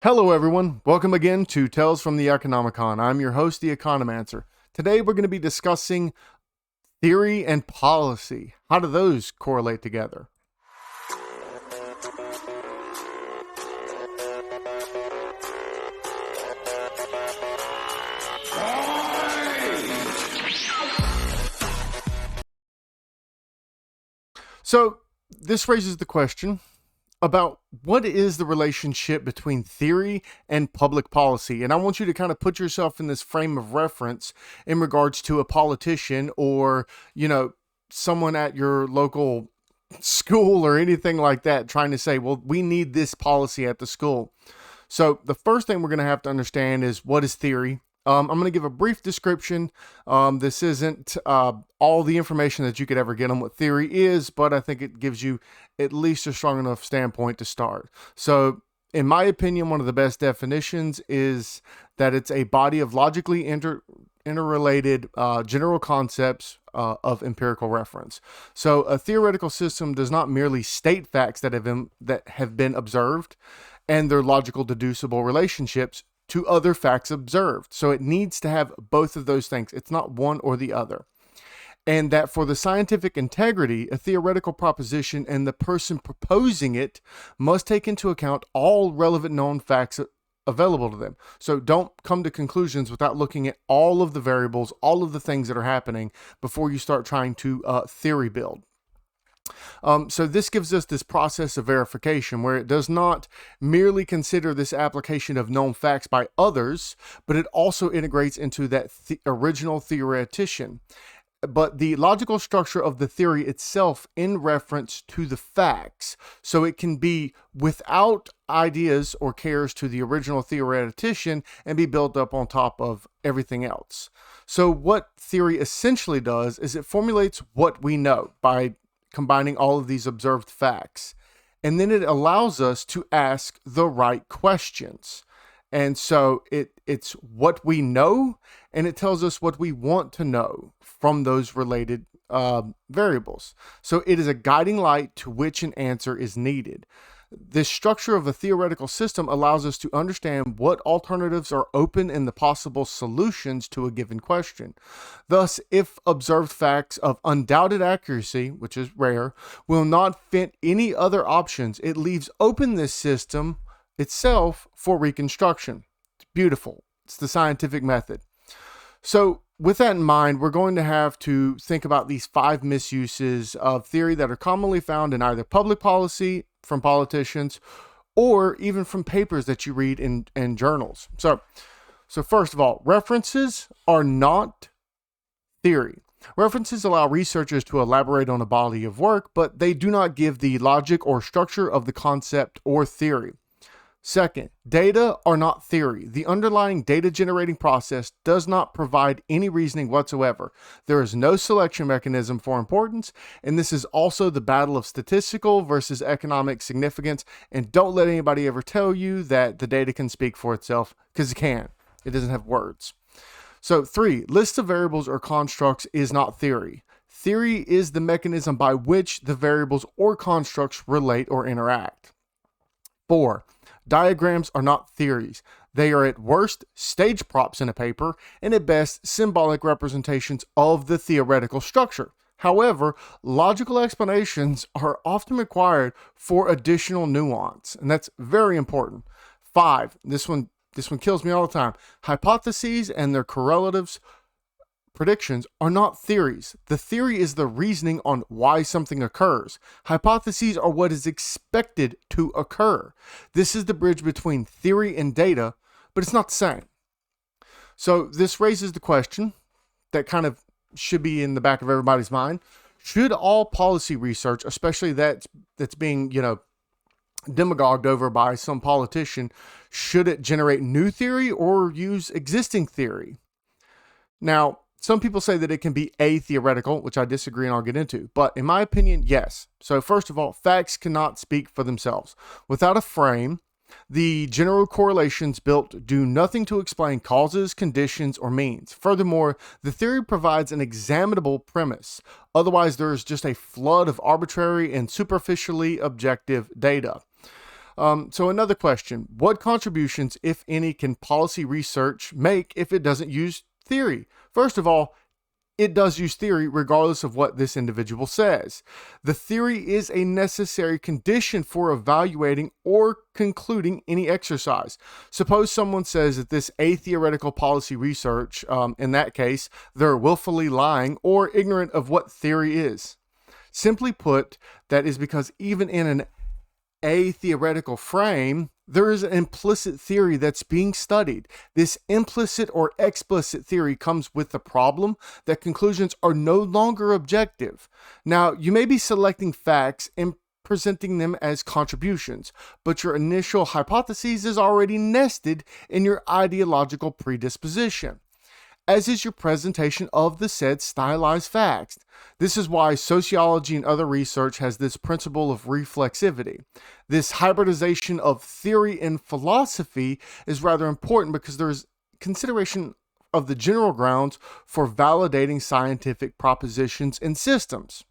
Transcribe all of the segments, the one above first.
Hello everyone, welcome again to Tales from the Economicon. I'm your host, the Economancer. Today we're going to be discussing theory and policy. How do those correlate together? So this raises the question about what is the relationship between theory and public policy. And I want you to kind of put yourself in this frame of reference in regards to a politician or, someone at your local school or anything like that trying to say, well, we need this policy at the school. So the first thing we're going to have to understand is what is theory. I'm going to give a brief description. This isn't all the information that you could ever get on what theory is, but I think it gives you at least a strong enough standpoint to start. So, in my opinion, one of the best definitions is that it's a body of logically interrelated general concepts of empirical reference. So, a theoretical system does not merely state facts that have been observed and their logical deducible relationships to other facts observed. So it needs to have both of those things. It's not one or the other. And that for the scientific integrity, a theoretical proposition and the person proposing it must take into account all relevant known facts available to them. So don't come to conclusions without looking at all of the variables, all of the things that are happening before you start trying to theory build. So this gives us this process of verification where it does not merely consider this application of known facts by others, but it also integrates into that original theoretician. But the logical structure of the theory itself in reference to the facts. So it can be without ideas or cares to the original theoretician and be built up on top of everything else. So what theory essentially does is it formulates what we know by combining all of these observed facts. And then it allows us to ask the right questions. And so it's what we know, and it tells us what we want to know from those related variables. So it is a guiding light to which an answer is needed. This structure of a theoretical system allows us to understand what alternatives are open in the possible solutions to a given question. Thus, if observed facts of undoubted accuracy, which is rare, will not fit any other options, it leaves open this system itself for reconstruction. It's beautiful. It's the scientific method. So with that in mind, we're going to have to think about these 5 misuses of theory that are commonly found in either public policy from politicians or even from papers that you read in journals. So first of all, references are not theory. References allow researchers to elaborate on a body of work, but they do not give the logic or structure of the concept or theory. Second, data are not theory. The underlying data generating process does not provide any reasoning whatsoever. There is no selection mechanism for importance, and this is also the battle of statistical versus economic significance. And don't let anybody ever tell you that the data can speak for itself, because it can. It doesn't have words. So 3, lists of variables or constructs is not theory. Theory is the mechanism by which the variables or constructs relate or interact. 4, diagrams are not theories. They are at worst stage props in a paper and at best symbolic representations of the theoretical structure. However, logical explanations are often required for additional nuance, and that's very important. 5, this one kills me all the time. Hypotheses and their correlatives predictions are not theories. The theory is the reasoning on why something occurs. Hypotheses are what is expected to occur. This is the bridge between theory and data, but it's not the same. So this raises the question that kind of should be in the back of everybody's mind. Should all policy research, especially that's being, demagogued over by some politician, should it generate new theory or use existing theory? Now, some people say that it can be a-theoretical, which I disagree and I'll get into. But in my opinion, yes. So first of all, facts cannot speak for themselves. Without a frame, the general correlations built do nothing to explain causes, conditions, or means. Furthermore, the theory provides an examinable premise. Otherwise, there is just a flood of arbitrary and superficially objective data. So another question: what contributions, if any, can policy research make if it doesn't use theory? First of all, it does use theory regardless of what this individual says. The theory is a necessary condition for evaluating or concluding any exercise. Suppose someone says that this atheoretical policy research, in that case, they're willfully lying or ignorant of what theory is. Simply put, that is because even in an atheoretical frame, there is an implicit theory that's being studied. This implicit or explicit theory comes with the problem that conclusions are no longer objective. Now, you may be selecting facts and presenting them as contributions, but your initial hypothesis is already nested in your ideological predisposition, as is your presentation of the said stylized facts. This is why sociology and other research has this principle of reflexivity. This hybridization of theory and philosophy is rather important because there's consideration of the general grounds for validating scientific propositions and systems.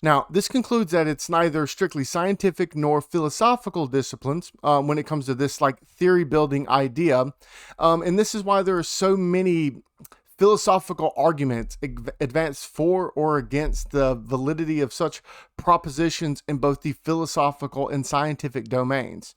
Now, this concludes that it's neither strictly scientific nor philosophical disciplines when it comes to this like theory building idea. And this is why there are so many philosophical arguments advanced for or against the validity of such propositions in both the philosophical and scientific domains.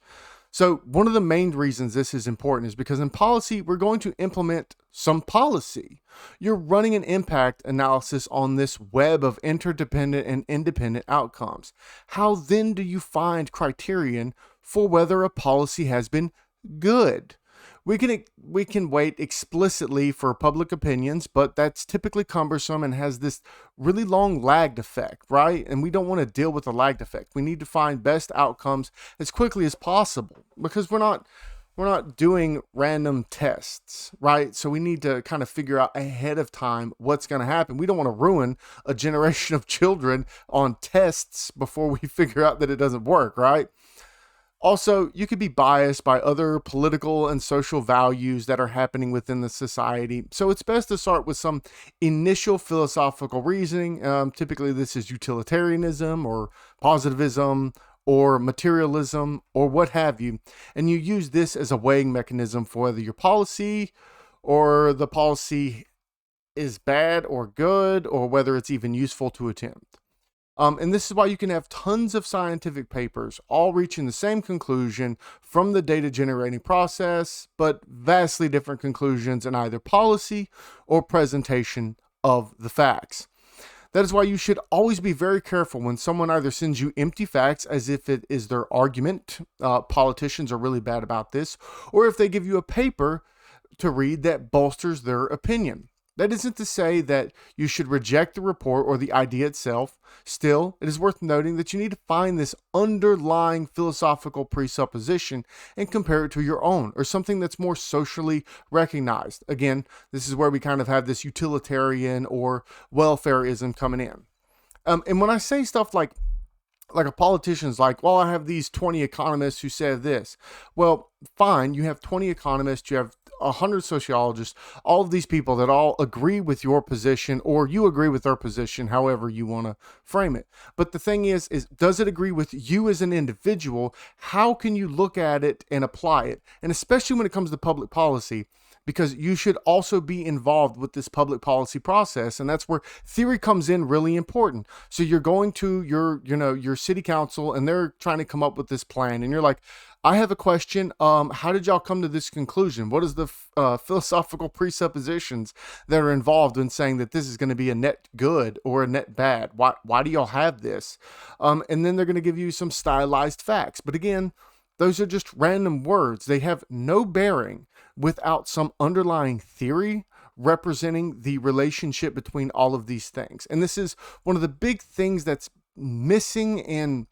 So one of the main reasons this is important is because in policy, we're going to implement some policy. You're running an impact analysis on this web of interdependent and independent outcomes. How then do you find criterion for whether a policy has been good? We can wait explicitly for public opinions, but that's typically cumbersome and has this really long lagged effect, right? And we don't want to deal with the lagged effect. We need to find best outcomes as quickly as possible because we're not doing random tests, right? So we need to kind of figure out ahead of time what's going to happen. We don't want to ruin a generation of children on tests before we figure out that it doesn't work, right? Also, you could be biased by other political and social values that are happening within the society. So it's best to start with some initial philosophical reasoning. Typically, this is utilitarianism or positivism or materialism or what have you. And you use this as a weighing mechanism for whether your policy or the policy is bad or good or whether it's even useful to attempt. And this is why you can have tons of scientific papers all reaching the same conclusion from the data generating process, but vastly different conclusions in either policy or presentation of the facts. That is why you should always be very careful when someone either sends you empty facts as if it is their argument. Politicians are really bad about this, or if they give you a paper to read that bolsters their opinion. That isn't to say that you should reject the report or the idea itself. Still, it is worth noting that you need to find this underlying philosophical presupposition and compare it to your own or something that's more socially recognized. Again, this is where we kind of have this utilitarian or welfareism coming in. And when I say stuff like a politician's like, well, I have these 20 economists who said this. Well, fine, you have 20 economists, you have 100 sociologists, all of these people that all agree with your position or you agree with their position, however you want to frame it. But the thing is does it agree with you as an individual? How can you look at it and apply it? And especially when it comes to public policy, because you should also be involved with this public policy process. And that's where theory comes in really important. So you're going to your city council and they're trying to come up with this plan. And you're like, I have a question. How did y'all come to this conclusion? What is the philosophical presuppositions that are involved in saying that this is going to be a net good or a net bad? Why do y'all have this? And then they're going to give you some stylized facts. But again, those are just random words. They have no bearing without some underlying theory representing the relationship between all of these things. And this is one of the big things that's missing in,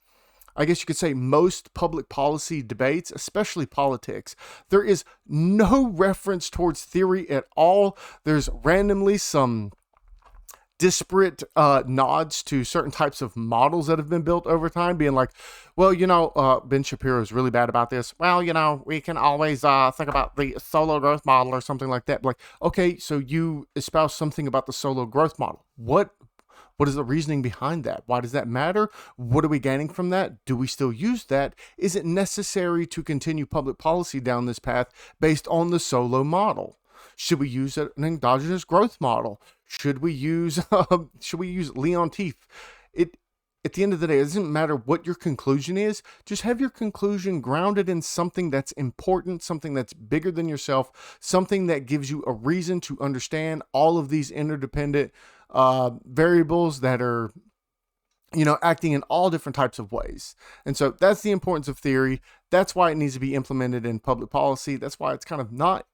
I guess you could say, most public policy debates, especially politics. There is no reference towards theory at all. There's randomly some disparate nods to certain types of models that have been built over time, being like, well, Ben Shapiro is really bad about this. Well, we can always think about the solo growth model or something like that. Like, okay, so you espouse something about the solo growth model. What What is the reasoning behind that? Why does that matter? What are we gaining from that? Do we still use that? Is it necessary to continue public policy down this path based on the solo model? Should we use an endogenous growth model? Should we use Leon Teef? It At the end of the day, it doesn't matter what your conclusion is. Just have your conclusion grounded in something that's important, something that's bigger than yourself, something that gives you a reason to understand all of these interdependent variables that are, acting in all different types of ways. And so that's the importance of theory. That's why it needs to be implemented in public policy. That's why it's kind of not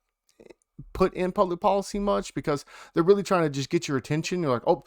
put in public policy much, because they're really trying to just get your attention. You're like, oh,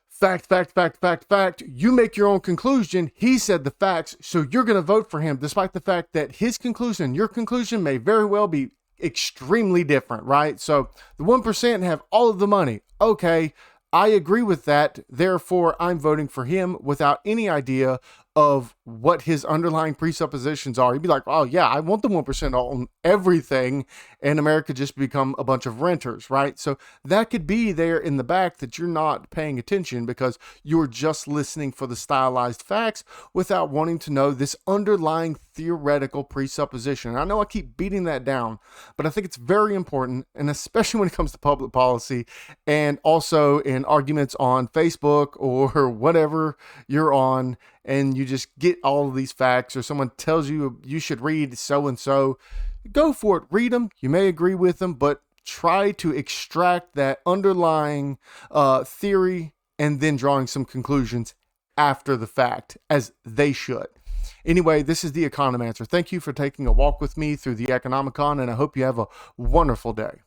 fact, fact, fact, fact, fact. You make your own conclusion. He said the facts, so you're going to vote for him, despite the fact that his conclusion and your conclusion may very well be extremely different, right? So the 1% have all of the money. Okay, I agree with that. Therefore, I'm voting for him without any idea of what his underlying presuppositions are. He'd be like, oh yeah, I want the 1% on everything, and America just become a bunch of renters, right? So that could be there in the back that you're not paying attention because you're just listening for the stylized facts without wanting to know this underlying theoretical presupposition. And I know I keep beating that down, but I think it's very important, and especially when it comes to public policy and also in arguments on Facebook or whatever you're on, and you just get all of these facts, or someone tells you you should read so-and-so, go for it, read them. You may agree with them, but try to extract that underlying theory and then drawing some conclusions after the fact, as they should. Anyway, this is the Economancer. Thank you for taking a walk with me through the Economicon, and I hope you have a wonderful day.